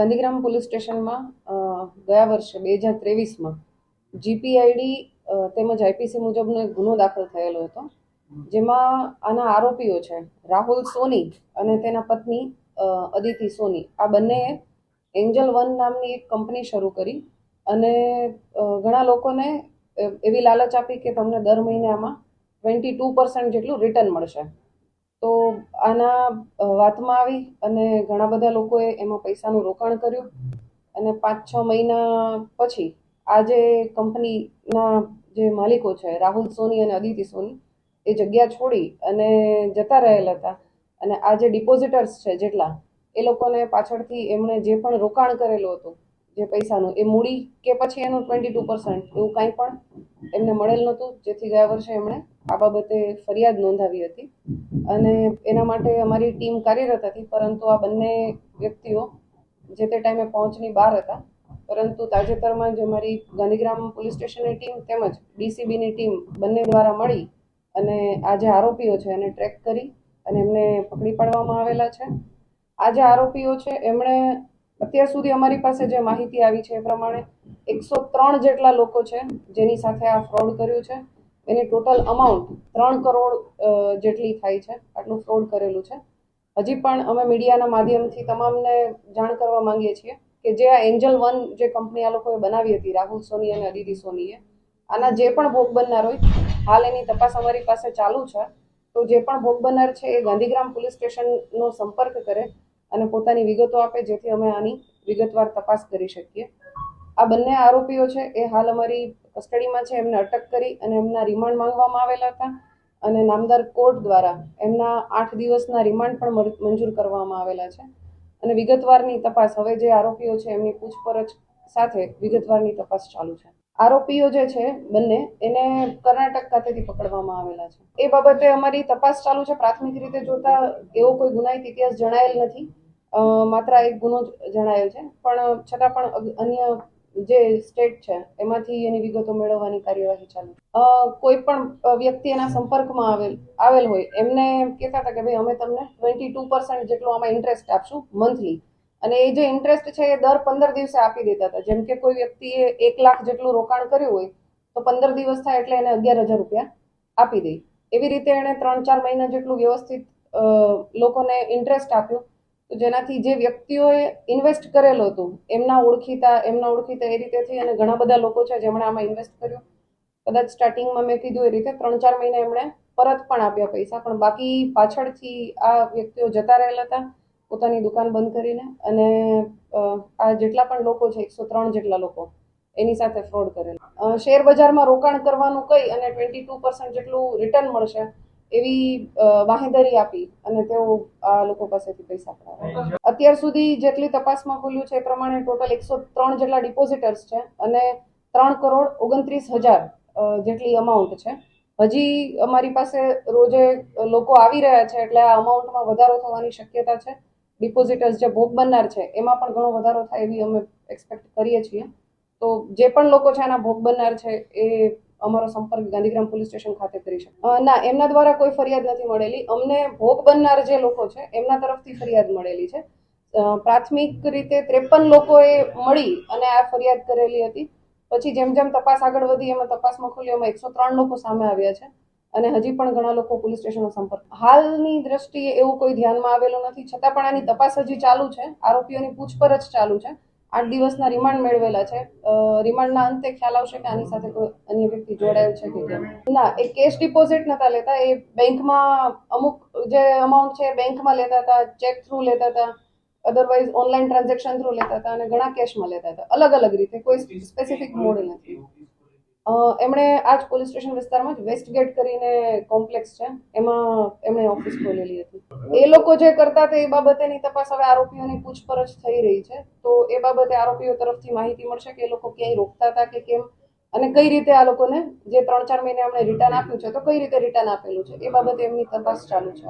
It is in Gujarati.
ગાંધીગ્રામ પોલીસ સ્ટેશનમાં ગયા વર્ષે 2023માં જીપીઆઈડી તેમજ આઈપીસી મુજબનો એક ગુનો દાખલ થયેલો હતો, જેમાં આના આરોપીઓ છે રાહુલ સોની અને તેના પત્ની અદિતિ સોની. આ બંનેએ એન્જલ વન નામની એક કંપની શરૂ કરી અને ઘણા લોકોને એવી લાલચ આપી કે તમને દર મહિને આમાં 22% જેટલું રિટર્ન મળશે. તો આના વાતમાં આવી અને ઘણા બધા લોકોએ એમાં પૈસાનું રોકાણ કર્યું અને 5-6 મહિના પછી આ જે કંપનીના જે માલિકો છે રાહુલ સોની અને અદિતિ સોની એ જગ્યા છોડી અને જતા રહેલા હતા. અને આ જે ડિપોઝિટર્સ છે જેટલા એ લોકોને પાછળથી એમણે જે પણ રોકાણ કરેલું હતું જે પૈસાનું એ મૂડી કે પછી એનું 22% એવું કાંઈ પણ એમને મળેલ નહોતું, જેથી ગયા વર્ષે એમણે આ બાબતે ફરિયાદ નોંધાવી હતી અને એના માટે અમારી ટીમ કાર્યરત હતી. પરંતુ આ બંને વ્યક્તિઓ જે તે ટાઈમે પહોંચની બહાર હતા. પરંતુ તાજેતરમાં જ અમારી ગાંધીગ્રામ પોલીસ સ્ટેશનની ટીમ તેમજ ડીસીબીની ટીમ બંને દ્વારા મળી અને આ જે આરોપીઓ છે એને ટ્રેક કરી અને એમને પકડી પાડવામાં આવેલા છે. આ જે આરોપીઓ છે એમણે અત્યાર સુધી અમારી પાસે જે માહિતી આવી છે એ પ્રમાણે 103 જેટલા લોકો છે જેની સાથે આ ફ્રોડ કર્યું છે. એની ટોટલ અમાઉન્ટ 3 કરોડ જેટલી થાય છે. આટલું ફ્રોડ કરેલું છે. હજી પણ અમે મીડિયાના માધ્યમથી તમામને જાણ કરવા માંગીએ છીએ કે જે આ એન્જલ વન જે કંપની આ લોકોએ બનાવી હતી રાહુલ સોની અને અદિતિ સોનીએ, આના જે પણ ભોગ બનનાર હોય હાલ એની તપાસ અમારી પાસે ચાલુ છે. તો જે પણ ભોગ બનનાર છે એ ગાંધીગ્રામ પોલીસ સ્ટેશનનો સંપર્ક કરે અને પોતાની વિગતો આપે, જેથી અમે આની વિગતવાર તપાસ કરી શકીએ. આ બંને આરોપીઓ છે એ હાલ અમારી કસ્ટડીમાં છે. એમને અટક કરી અને એમના રિમાન્ડ માંગવામાં આવેલા હતા અને નામદાર કોર્ટ દ્વારા એમના 8 દિવસના રિમાન્ડ પણ મંજૂર કરવામાં આવેલા છે. અને વિગતવારની તપાસ હવે જે આરોપીઓ છે એમની પૂછપરછ સાથે વિગતવારની તપાસ ચાલુ છે. આરોપીઓ જે છે બંને એને કર્ણાટક ખાતેથી પકડવામાં આવેલા છે. એ બાબતે અમારી તપાસ ચાલુ છે. પ્રાથમિક રીતે જોતા એવો કોઈ ગુનાહિત ઇતિહાસ જણાયેલ નથી, માત્ર એક ગુનો જણાયેલ છે. પણ છતાં પણ અન્ય જે સ્ટેટ છે એમાંથી એની વિગતો મેળવવાની કાર્યવાહી ચાલુ છે. કોઈ પણ વ્યક્તિ એના સંપર્કમાં આવેલ હોય એમને કહેતા હતા કે ભાઈ અમે તમને 22% જેટલો આમાં ઇન્ટરેસ્ટ આપશું મંથલી, અને એ જે ઇન્ટરેસ્ટ છે એ દર 15 દિવસે આપી દેતા હતા. જેમ કે કોઈ વ્યક્તિએ 1 લાખ જેટલું રોકાણ કર્યું હોય તો 15 દિવસ થાય એટલે એને 11,000 રૂપિયા આપી દે. એવી રીતે એણે 3-4 મહિના જેટલું વ્યવસ્થિત લોકોને ઇન્ટરેસ્ટ આપ્યું, તો જેનાથી જે વ્યક્તિઓએ ઇન્વેસ્ટ કરેલું હતું એમના ઓળખીતા એ રીતેથી અને ઘણા બધા લોકો છે જેમણે આમાં ઇન્વેસ્ટ કર્યું. કદાચ સ્ટાર્ટિંગમાં મેં કીધું એ રીતે 3-4 મહિના એમણે પરત પણ આપ્યા પૈસા, પણ બાકી પાછળથી આ વ્યક્તિઓ જતા રહેલા હતા પોતાની દુકાન બંધ કરીને. અને આ જેટલા પણ લોકો છે 103 જેટલા લોકો એની સાથે ફ્રોડ કરેલા. શેર બજારમાં રોકાણ કરવાનું કહી અને 22% જેટલું રિટર્ન મળશે એવી બાંહેધરી આપી અને તેઓ આ લોકો પાસેથી પૈસા પડાવે. અત્યાર સુધી જેટલી તપાસમાં ખુલ્યું છે એ પ્રમાણે ટોટલ 103 જેટલા ડિપોઝિટર્સ છે અને 3,29,00,000 જેટલી અમાઉન્ટ છે. હજી અમારી પાસે રોજે લોકો આવી રહ્યા છે એટલે આ અમાઉન્ટમાં વધારો થવાની શક્યતા છે. ડિપોઝિટર્સ જે ભોગ બનનાર છે એમાં પણ ઘણો વધારો થાય એવી અમે એક્સપેક્ટ કરીએ છીએ. તો જે પણ લોકો છે આના ભોગ બનનાર છે એ અમારો સંપર્ક ગાંધીગ્રામ પોલીસ સ્ટેશન ખાતે કરી શકે. ના, એમના દ્વારા કોઈ ફરિયાદ નથી મળેલી. અમને ભોગ બનનાર જે લોકો છે એમના તરફથી ફરિયાદ મળેલી છે. પ્રાથમિક રીતે 53 લોકોએ મળી અને આ ફરિયાદ કરેલી હતી. પછી જેમ જેમ તપાસ આગળ વધી એમાં તપાસમાં ખુલ્લી એમાં 103 લોકો સામે આવ્યા છે અને હજી પણ ઘણા લોકો પોલીસ સ્ટેશનનો સંપર્ક. હાલની દ્રષ્ટિએ એવું કોઈ ધ્યાનમાં આવેલું નથી, છતાં પણ આની તપાસ હજી ચાલુ છે. આરોપીઓની પૂછપરછ ચાલુ છે. 8 દિવસના રિમાન્ડ મેળવેલા છે. રિમાન્ડના અંતે ખ્યાલ આવશે કે આની સાથે કોઈ અન્ય વ્યક્તિ જોડાયેલ છે કે કેમ. ના, એ કેશ ડિપોઝિટ નતા લેતા. એ બેંકમાં અમુક જે અમાઉન્ટ છે બેંકમાં લેતા હતા, ચેક થ્રુ લેતા હતા, અધરવાઇઝ ઓનલાઈન ટ્રાન્ઝેક્શન થ્રુ લેતા હતા અને ઘણા કેશમાં લેતા હતા. અલગ અલગ રીતે, કોઈ સ્પેસિફિક મોડ નથી. એમણે આજ પોલીસ સ્ટેશન વિસ્તારમાં જ વેસ્ટગેટ કરીને કોમ્પ્લેક્સ છે એમાં એમણે ઓફિસ ખોલેલી હતી. એ લોકો જે કરતા હતા એ બાબતેની તપાસ હવે આરોપીઓની પૂછપરછ થઈ રહી છે. તો એ બાબતે આરોપીઓ તરફથી માહિતી મળશે કે એ લોકો ક્યાંય રોકતા હતા કે કેમ અને કઈ રીતે આ લોકોને જે 3-4 મહિને એમણે રિટર્ન આપ્યું છે તો કઈ રીતે રિટર્ન આપેલું છે એ બાબતે એમની તપાસ ચાલુ છે.